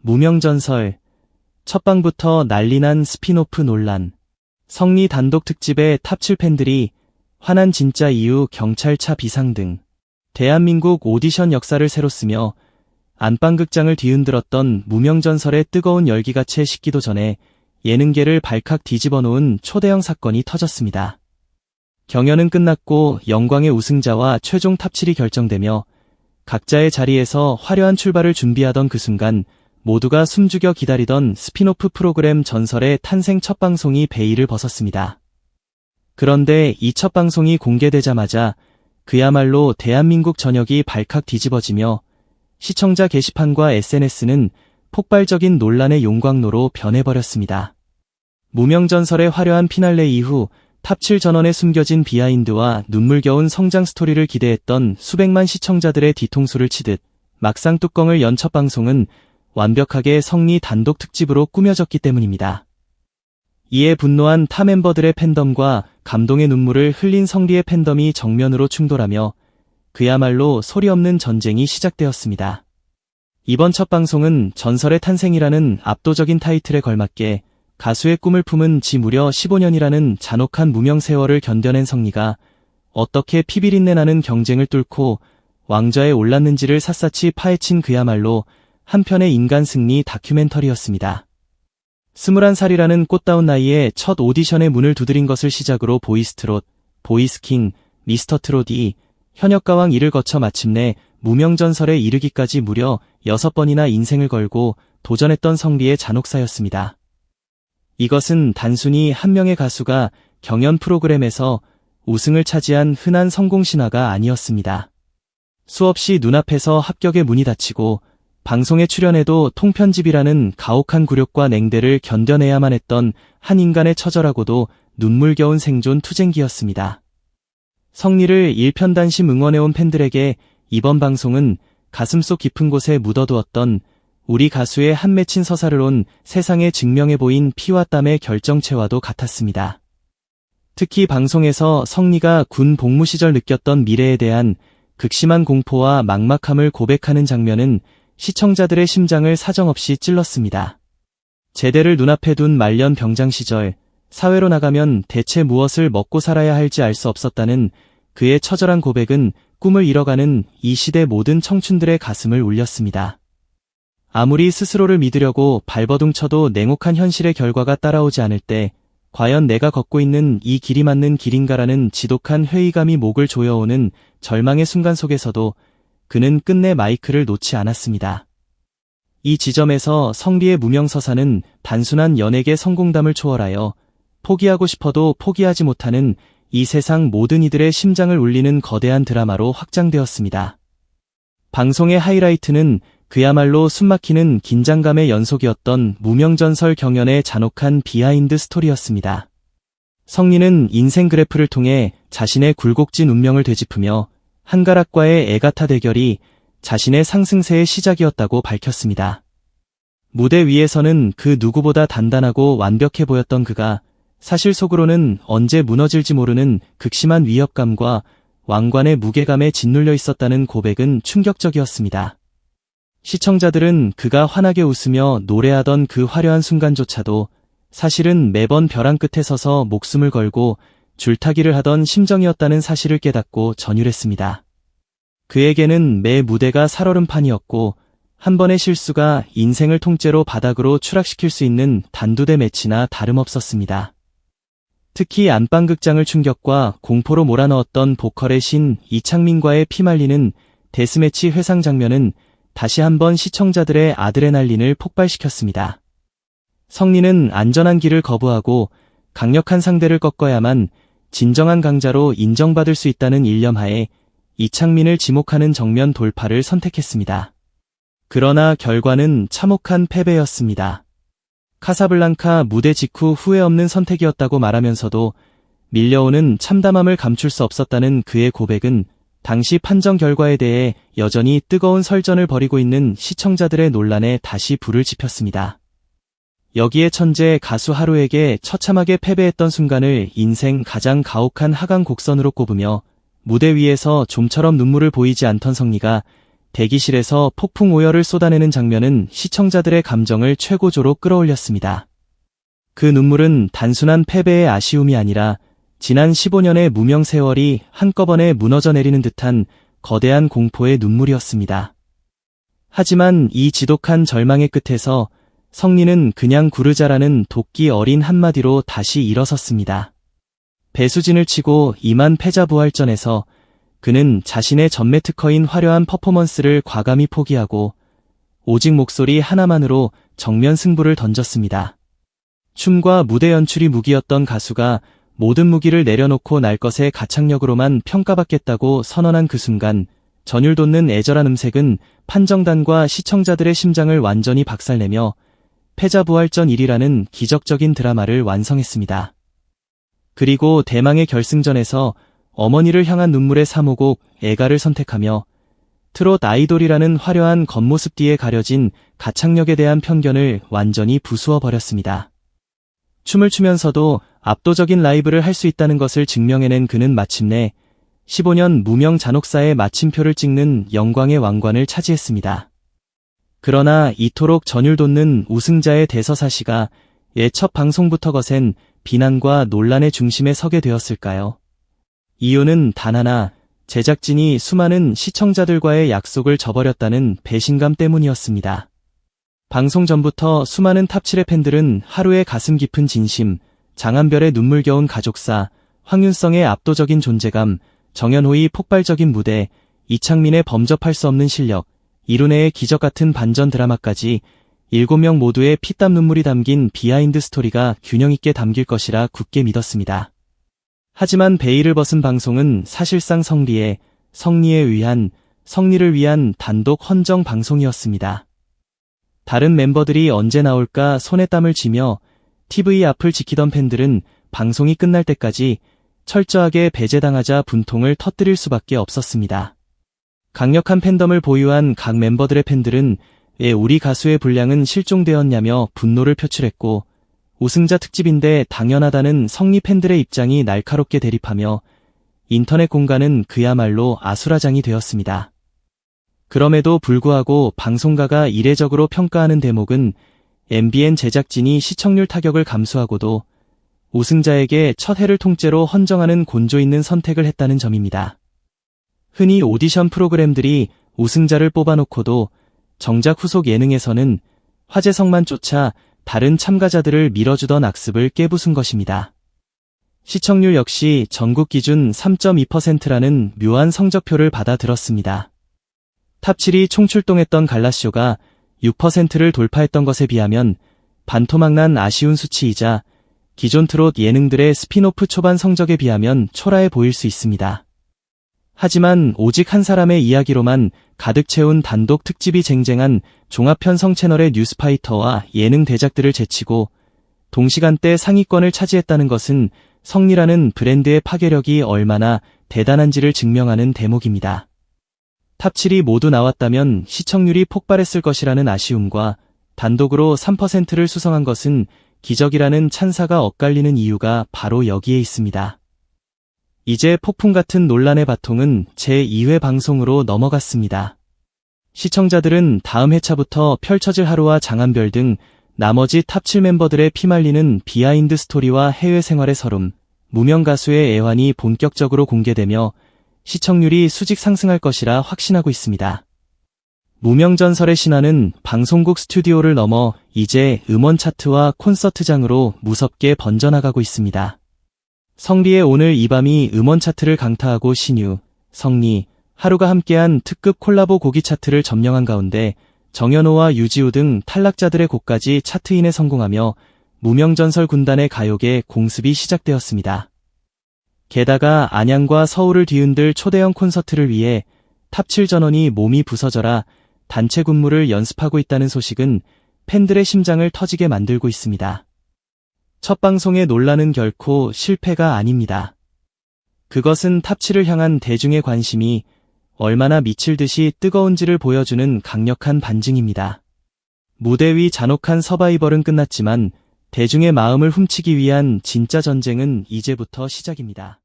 무명전설. 첫방부터 난리난 스피노프 논란. 성리 단독 특집에 탑7 팬들이 화난 진짜 이유 경찰차 비상 등 대한민국 오디션 역사를 새로 쓰며 안방극장을 뒤흔들었던 무명전설의 뜨거운 열기가 채 식기도 전에 예능계를 발칵 뒤집어 놓은 초대형 사건이 터졌습니다. 경연은 끝났고 영광의 우승자와 최종 탑7이 결정되며 각자의 자리에서 화려한 출발을 준비하던 그 순간 모두가 숨죽여 기다리던 스피노프 프로그램 전설의 탄생 첫 방송이 베일을 벗었습니다. 그런데 이 첫 방송이 공개되자마자 그야말로 대한민국 전역이 발칵 뒤집어지며 시청자 게시판과 SNS는 폭발적인 논란의 용광로로 변해버렸습니다. 무명전설의 화려한 피날레 이후 탑7 전원에 숨겨진 비하인드와 눈물겨운 성장 스토리를 기대했던 수백만 시청자들의 뒤통수를 치듯 막상 뚜껑을 연 첫 방송은 완벽하게 성리 단독 특집으로 꾸며졌기 때문입니다. 이에 분노한 타 멤버들의 팬덤과 감동의 눈물을 흘린 성리의 팬덤이 정면으로 충돌하며 그야말로 소리 없는 전쟁이 시작되었습니다. 이번 첫 방송은 전설의 탄생이라는 압도적인 타이틀에 걸맞게 가수의 꿈을 품은 지 무려 15년이라는 잔혹한 무명 세월을 견뎌낸 성리가 어떻게 피비린내 나는 경쟁을 뚫고 왕좌에 올랐는지를 샅샅이 파헤친 그야말로 한편의 인간 승리 다큐멘터리였습니다. 21살이라는 꽃다운 나이에 첫 오디션의 문을 두드린 것을 시작으로 보이스트롯, 보이스킹, 미스터트롯이 현역가왕 1을 거쳐 마침내 무명전설에 이르기까지 무려 6번이나 인생을 걸고 도전했던 성리의 잔혹사였습니다. 이것은 단순히 한 명의 가수가 경연 프로그램에서 우승을 차지한 흔한 성공신화가 아니었습니다. 수없이 눈앞에서 합격의 문이 닫히고 방송에 출연해도 통편집이라는 가혹한 굴욕과 냉대를 견뎌내야만 했던 한 인간의 처절하고도 눈물겨운 생존 투쟁기였습니다. 성리를 일편단심 응원해온 팬들에게 이번 방송은 가슴속 깊은 곳에 묻어두었던 우리 가수의 한 맺힌 서사를 온 세상에 증명해 보인 피와 땀의 결정체와도 같았습니다. 특히 방송에서 성리가 군 복무 시절 느꼈던 미래에 대한 극심한 공포와 막막함을 고백하는 장면은 시청자들의 심장을 사정없이 찔렀습니다. 제대를 눈앞에 둔 말년 병장 시절, 사회로 나가면 대체 무엇을 먹고 살아야 할지 알 수 없었다는 그의 처절한 고백은 꿈을 잃어가는 이 시대 모든 청춘들의 가슴을 울렸습니다. 아무리 스스로를 믿으려고 발버둥 쳐도 냉혹한 현실의 결과가 따라오지 않을 때 과연 내가 걷고 있는 이 길이 맞는 길인가라는 지독한 회의감이 목을 조여오는 절망의 순간 속에서도 그는 끝내 마이크를 놓지 않았습니다. 이 지점에서 성리의 무명서사는 단순한 연예계 성공담을 초월하여 포기하고 싶어도 포기하지 못하는 이 세상 모든 이들의 심장을 울리는 거대한 드라마로 확장되었습니다. 방송의 하이라이트는 그야말로 숨막히는 긴장감의 연속이었던 무명전설 경연의 잔혹한 비하인드 스토리였습니다. 성리는 인생 그래프를 통해 자신의 굴곡진 운명을 되짚으며 한가락과의 애가타 대결이 자신의 상승세의 시작이었다고 밝혔습니다. 무대 위에서는 그 누구보다 단단하고 완벽해 보였던 그가 사실 속으로는 언제 무너질지 모르는 극심한 위협감과 왕관의 무게감에 짓눌려 있었다는 고백은 충격적이었습니다. 시청자들은 그가 환하게 웃으며 노래하던 그 화려한 순간조차도 사실은 매번 벼랑 끝에 서서 목숨을 걸고 줄타기를 하던 심정이었다는 사실을 깨닫고 전율했습니다. 그에게는 매 무대가 살얼음판이었고 한 번의 실수가 인생을 통째로 바닥으로 추락시킬 수 있는 단두대 매치나 다름없었습니다. 특히 안방극장을 충격과 공포로 몰아넣었던 보컬의 신 이창민과의 피말리는 데스매치 회상 장면은 다시 한번 시청자들의 아드레날린을 폭발시켰습니다. 성리는 안전한 길을 거부하고 강력한 상대를 꺾어야만 진정한 강자로 인정받을 수 있다는 일념하에 이창민을 지목하는 정면 돌파를 선택했습니다. 그러나 결과는 참혹한 패배였습니다. 카사블랑카 무대 직후 후회 없는 선택이었다고 말하면서도 밀려오는 참담함을 감출 수 없었다는 그의 고백은 당시 판정 결과에 대해 여전히 뜨거운 설전을 벌이고 있는 시청자들의 논란에 다시 불을 지폈습니다. 여기에 천재 가수 하루에게 처참하게 패배했던 순간을 인생 가장 가혹한 하강 곡선으로 꼽으며 무대 위에서 좀처럼 눈물을 보이지 않던 성리가 대기실에서 폭풍 오열을 쏟아내는 장면은 시청자들의 감정을 최고조로 끌어올렸습니다. 그 눈물은 단순한 패배의 아쉬움이 아니라 지난 15년의 무명 세월이 한꺼번에 무너져 내리는 듯한 거대한 공포의 눈물이었습니다. 하지만 이 지독한 절망의 끝에서 성리는 그냥 구르자라는 도끼 어린 한마디로 다시 일어섰습니다. 배수진을 치고 임한 패자부활전에서 그는 자신의 전매 특허인 화려한 퍼포먼스를 과감히 포기하고 오직 목소리 하나만으로 정면 승부를 던졌습니다. 춤과 무대 연출이 무기였던 가수가 모든 무기를 내려놓고 날 것의 가창력으로만 평가받겠다고 선언한 그 순간 전율 돋는 애절한 음색은 판정단과 시청자들의 심장을 완전히 박살내며 패자부활전 1위라는 기적적인 드라마를 완성했습니다. 그리고 대망의 결승전에서 어머니를 향한 눈물의 3호곡 애가를 선택하며 트롯 아이돌이라는 화려한 겉모습 뒤에 가려진 가창력에 대한 편견을 완전히 부수어 버렸습니다. 춤을 추면서도 압도적인 라이브를 할 수 있다는 것을 증명해낸 그는 마침내 15년 무명 잔혹사의 마침표를 찍는 영광의 왕관을 차지했습니다. 그러나 이토록 전율 돋는 우승자의 대서사시가 첫 방송부터 거센 비난과 논란의 중심에 서게 되었을까요? 이유는 단 하나, 제작진이 수많은 시청자들과의 약속을 저버렸다는 배신감 때문이었습니다. 방송 전부터 수많은 탑7의 팬들은 하루의 가슴 깊은 진심, 장한별의 눈물겨운 가족사, 황윤성의 압도적인 존재감, 정연호의 폭발적인 무대, 이창민의 범접할 수 없는 실력, 이룬혜의 기적 같은 반전 드라마까지 7명 모두의 피땀 눈물이 담긴 비하인드 스토리가 균형 있게 담길 것이라 굳게 믿었습니다. 하지만 베일을 벗은 방송은 사실상 성리를 위한 단독 헌정 방송이었습니다. 다른 멤버들이 언제 나올까 손에 땀을 쥐며 TV 앞을 지키던 팬들은 방송이 끝날 때까지 철저하게 배제당하자 분통을 터뜨릴 수밖에 없었습니다. 강력한 팬덤을 보유한 각 멤버들의 팬들은 왜 우리 가수의 분량은 실종되었냐며 분노를 표출했고, 우승자 특집인데 당연하다는 성리 팬들의 입장이 날카롭게 대립하며 인터넷 공간은 그야말로 아수라장이 되었습니다. 그럼에도 불구하고 방송가가 이례적으로 평가하는 대목은 MBN 제작진이 시청률 타격을 감수하고도 우승자에게 첫 해를 통째로 헌정하는 곤조 있는 선택을 했다는 점입니다. 흔히 오디션 프로그램들이 우승자를 뽑아놓고도 정작 후속 예능에서는 화제성만 쫓아 다른 참가자들을 밀어주던 악습을 깨부순 것입니다. 시청률 역시 전국 기준 3.2%라는 묘한 성적표를 받아들었습니다. 탑7이 총출동했던 갈라쇼가 6%를 돌파했던 것에 비하면 반토막난 아쉬운 수치이자 기존 트롯 예능들의 스피노프 초반 성적에 비하면 초라해 보일 수 있습니다. 하지만 오직 한 사람의 이야기로만 가득 채운 단독 특집이 쟁쟁한 종합편성 채널의 뉴스파이터와 예능 대작들을 제치고 동시간대 상위권을 차지했다는 것은 성리라는 브랜드의 파괴력이 얼마나 대단한지를 증명하는 대목입니다. 탑7이 모두 나왔다면 시청률이 폭발했을 것이라는 아쉬움과 단독으로 3%를 수성한 것은 기적이라는 찬사가 엇갈리는 이유가 바로 여기에 있습니다. 이제 폭풍 같은 논란의 바통은 제2회 방송으로 넘어갔습니다. 시청자들은 다음 회차부터 펼쳐질 하루와 장한별 등 나머지 탑7 멤버들의 피말리는 비하인드 스토리와 해외 생활의 서름, 무명 가수의 애환이 본격적으로 공개되며 시청률이 수직 상승할 것이라 확신하고 있습니다. 무명 전설의 신화는 방송국 스튜디오를 넘어 이제 음원 차트와 콘서트장으로 무섭게 번져나가고 있습니다. 성리의 오늘 이 밤이 음원 차트를 강타하고 신유, 성리, 하루가 함께한 특급 콜라보 고기 차트를 점령한 가운데 정연호와 유지우 등 탈락자들의 곡까지 차트인에 성공하며 무명전설 군단의 가요계 공습이 시작되었습니다. 게다가 안양과 서울을 뒤흔들 초대형 콘서트를 위해 탑7 전원이 몸이 부서져라 단체 군무를 연습하고 있다는 소식은 팬들의 심장을 터지게 만들고 있습니다. 첫 방송의 논란은 결코 실패가 아닙니다. 그것은 탑7을 향한 대중의 관심이 얼마나 미칠 듯이 뜨거운지를 보여주는 강력한 반증입니다. 무대 위 잔혹한 서바이벌은 끝났지만 대중의 마음을 훔치기 위한 진짜 전쟁은 이제부터 시작입니다.